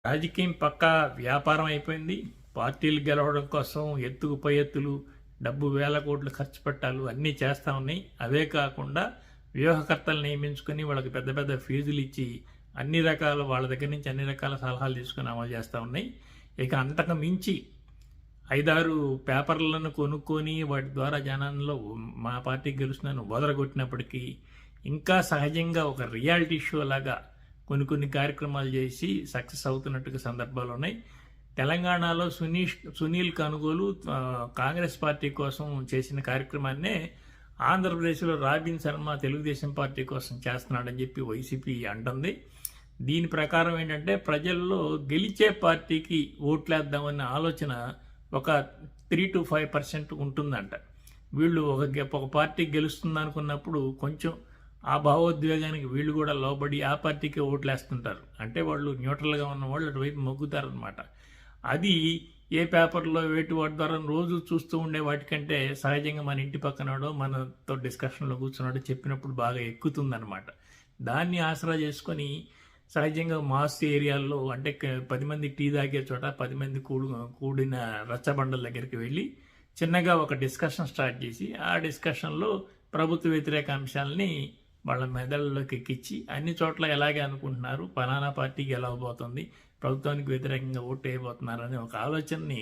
రాజకీయం పక్కా వ్యాపారం అయిపోయింది. పార్టీలు గెలవడం కోసం ఎత్తుకు పై ఎత్తులు, డబ్బు వేల కోట్లు ఖర్చు పెట్టాలు అన్నీ చేస్తూ ఉన్నాయి. అవే కాకుండా వ్యూహకర్తలు నియమించుకొని వాళ్ళకి పెద్ద పెద్ద ఫీజులు ఇచ్చి అన్ని రకాల వాళ్ళ దగ్గర నుంచి అన్ని రకాల సలహాలు తీసుకుని అమలు చేస్తూ ఉన్నాయి. ఇక అంతకు మించి 5-6 పేపర్లను కొనుక్కొని వాటి ద్వారా జనాల్లో మా పార్టీ గెలుస్తుందని వదలగొట్టినప్పటికీ ఇంకా సహజంగా ఒక రియాలిటీ షో లాగా కొన్ని కార్యక్రమాలు చేసి సక్సెస్ అవుతున్నట్టుగా సందర్భాలు ఉన్నాయి. తెలంగాణలో సునీల్ కనుగోలు కాంగ్రెస్ పార్టీ కోసం చేసిన కార్యక్రమాన్నే ఆంధ్రప్రదేశ్లో రాబిన్ శర్మ తెలుగుదేశం పార్టీ కోసం చేస్తున్నాడని చెప్పి వైసీపీ అంటుంది. దీని ప్రకారం ఏంటంటే ప్రజల్లో గెలిచే పార్టీకి ఓట్లేద్దామన్న ఆలోచన ఒక 3 to 5% ఉంటుందంట. వీళ్ళు ఒక పార్టీ గెలుస్తుంది అనుకున్నప్పుడు కొంచెం ఆ భావోద్వేగానికి వీళ్ళు కూడా లోబడి ఆ పార్టీకి ఓట్లేస్తుంటారు. అంటే వాళ్ళు న్యూట్రల్గా ఉన్న వాళ్ళు అటువైపు మొగ్గుతారనమాట. అది ఏ పేపర్లో వాటి ద్వారా రోజు చూస్తూ ఉండే వాటికంటే సహజంగా మన ఇంటి పక్కనాడో మనతో డిస్కషన్లో కూర్చున్నాడో చెప్పినప్పుడు బాగా ఎక్కుతుందన్నమాట. దాన్ని ఆసరా చేసుకొని సహజంగా మాస్ ఏరియాల్లో అంటే 10 మంది టీ తాగే చోట 10 మంది కూడిన రచ్చబండల దగ్గరికి వెళ్ళి చిన్నగా ఒక డిస్కషన్ స్టార్ట్ చేసి ఆ డిస్కషన్లో ప్రభుత్వ వ్యతిరేక అంశాలని వాళ్ళ మెదళ్ళలోకి ఎక్కించి అన్ని చోట్ల ఎలాగే అనుకుంటున్నారు, ఫలానా పార్టీకి ఎలా అవబోతుంది, ప్రభుత్వానికి వ్యతిరేకంగా ఓటు వేయబోతున్నారు అనే ఒక ఆలోచనని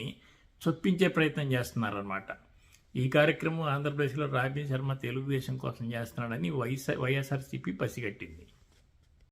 చొప్పించే ప్రయత్నం చేస్తున్నారన్నమాట. ఈ కార్యక్రమం ఆంధ్రప్రదేశ్లో రాబిన్ శర్మ తెలుగుదేశం కోసం చేస్తున్నాడని వైఎస్ఆర్సీపీ పసిగట్టింది.